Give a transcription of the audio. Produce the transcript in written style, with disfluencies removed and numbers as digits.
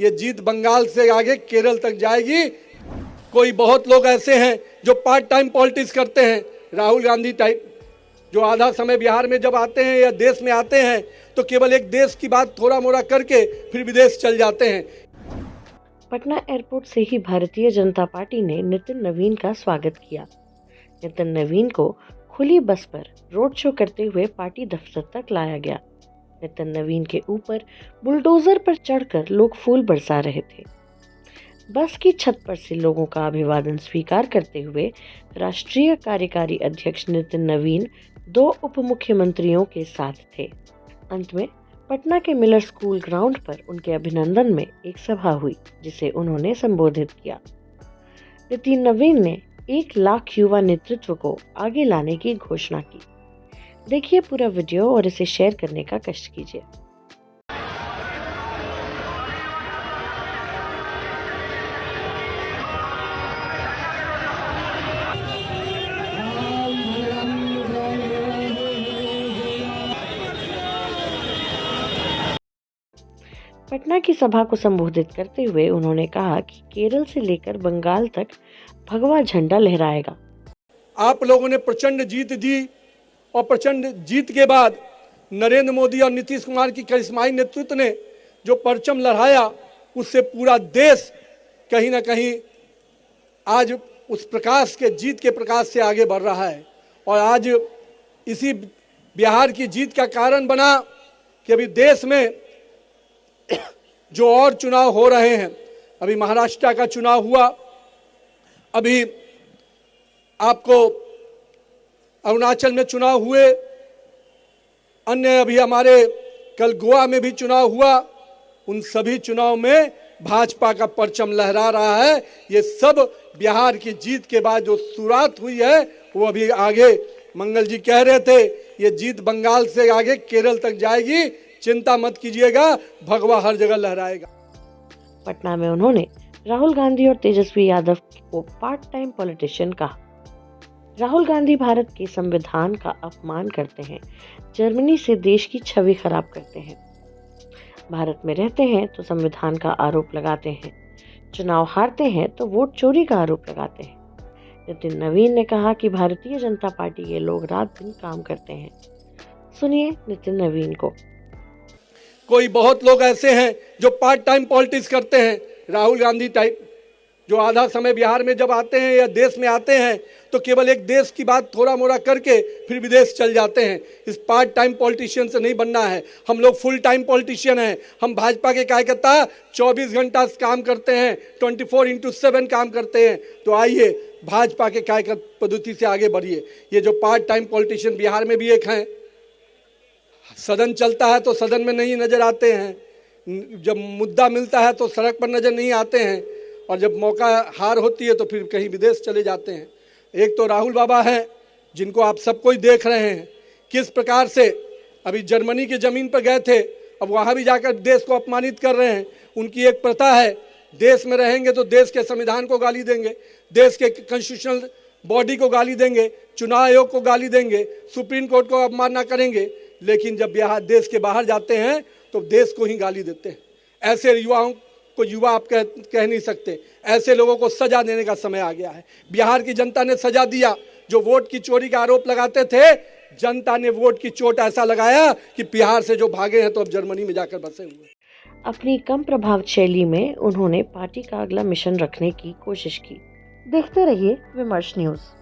ये जीत बंगाल से आगे केरल तक जाएगी। कोई बहुत लोग ऐसे हैं जो पार्ट टाइम पॉलिटिक्स करते हैं, राहुल गांधी टाइप, जो आधा समय बिहार में जब आते हैं या देश में आते हैं तो केवल एक देश की बात थोड़ा मोड़ा करके फिर विदेश चल जाते हैं। पटना एयरपोर्ट से ही भारतीय जनता पार्टी ने नितिन नवीन का स्वागत किया। नितिन नवीन को खुली बस पर रोड शो करते हुए पार्टी दफ्तर तक लाया गया। नितिन नवीन के ऊपर बुलडोजर पर चढ़कर लोग फूल बरसा रहे थे। बस की छत पर से लोगों का अभिवादन स्वीकार करते हुए राष्ट्रीय कार्यकारी अध्यक्ष नितिन नवीन 2 उप मुख्यमंत्रियों के साथ थे। अंत में पटना के मिलर स्कूल ग्राउंड पर उनके अभिनंदन में एक सभा हुई, जिसे उन्होंने संबोधित किया। नितिन नवीन ने 1 लाख युवा नेतृत्व को आगे लाने की घोषणा की। देखिए पूरा वीडियो और इसे शेयर करने का कष्ट कीजिए। पटना की सभा को संबोधित करते हुए उन्होंने कहा कि केरल से लेकर बंगाल तक भगवा झंडा लहराएगा। आप लोगों ने प्रचंड जीत दी और प्रचंड जीत के बाद नरेंद्र मोदी और नीतीश कुमार की करिश्माई नेतृत्व ने जो परचम लहराया, उससे पूरा देश कहीं ना कहीं आज उस प्रकाश के जीत के प्रकाश से आगे बढ़ रहा है। और आज इसी बिहार की जीत का कारण बना कि अभी देश में जो और चुनाव हो रहे हैं, अभी महाराष्ट्र का चुनाव हुआ, अभी आपको अरुणाचल में चुनाव हुए, अन्य अभी हमारे कल गोवा में भी चुनाव हुआ। उन सभी चुनाव में भाजपा का परचम लहरा रहा है। ये सब बिहार की जीत के बाद जो शुरुआत हुई है वो अभी आगे, मंगल जी कह रहे थे, ये जीत बंगाल से आगे केरल तक जाएगी। चिंता मत कीजिएगा, भगवा हर जगह लहराएगा। पटना में उन्होंने राहुल गांधी और तेजस्वी यादव को पार्ट टाइम पॉलिटिशियन कहा। राहुल गांधी भारत के संविधान का अपमान करते हैं, जर्मनी से देश की छवि खराब करते हैं, भारत में रहते हैं तो संविधान का आरोप लगाते हैं, चुनाव हारते हैं तो वोट चोरी का आरोप लगाते हैं। नितिन नवीन ने कहा कि भारतीय जनता पार्टी के लोग रात दिन काम करते हैं। सुनिए नितिन नवीन को। कोई बहुत लोग ऐसे हैं जो पार्ट टाइम पॉलिटिक्स करते हैं, राहुल गांधी टाइप, जो आधा समय बिहार में जब आते हैं या देश में आते हैं तो केवल एक देश की बात थोड़ा मोड़ा करके फिर विदेश चल जाते हैं। इस पार्ट टाइम पॉलिटिशियन से नहीं बनना है, हम लोग फुल टाइम पॉलिटिशियन हैं। हम भाजपा के कार्यकर्ता 24 घंटा काम करते हैं, 24/7 काम करते हैं। तो आइए भाजपा के कार्यकर्ता पद्धति से आगे बढ़िए। ये जो पार्ट टाइम पॉलिटिशियन बिहार में भी एक हैं, सदन चलता है तो सदन में नहीं नजर आते हैं, जब मुद्दा मिलता है तो सड़क पर नजर नहीं आते हैं, और जब मौका हार होती है तो फिर कहीं विदेश चले जाते हैं। एक तो राहुल बाबा हैं जिनको आप सब कोई देख रहे हैं किस प्रकार से अभी जर्मनी की ज़मीन पर गए थे, अब वहाँ भी जाकर देश को अपमानित कर रहे हैं। उनकी एक प्रथा है, देश में रहेंगे तो देश के संविधान को गाली देंगे, देश के कॉन्स्टिट्यूशनल बॉडी को गाली देंगे, चुनाव आयोग को गाली देंगे, सुप्रीम कोर्ट को अवमानना करेंगे। लेकिन जब बिहार देश के बाहर जाते हैं तो देश को ही गाली देते हैं। ऐसे युवाओं को युवा आप कह नहीं सकते। ऐसे लोगों को सजा देने का समय आ गया है। बिहार की जनता ने सजा दिया। जो वोट की चोरी का आरोप लगाते थे, जनता ने वोट की चोट ऐसा लगाया कि बिहार से जो भागे हैं तो अब जर्मनी में जाकर बसे हुए। अपनी कम प्रभाव शैली में उन्होंने पार्टी का अगला मिशन रखने की कोशिश की। देखते रहिए विमर्श न्यूज़।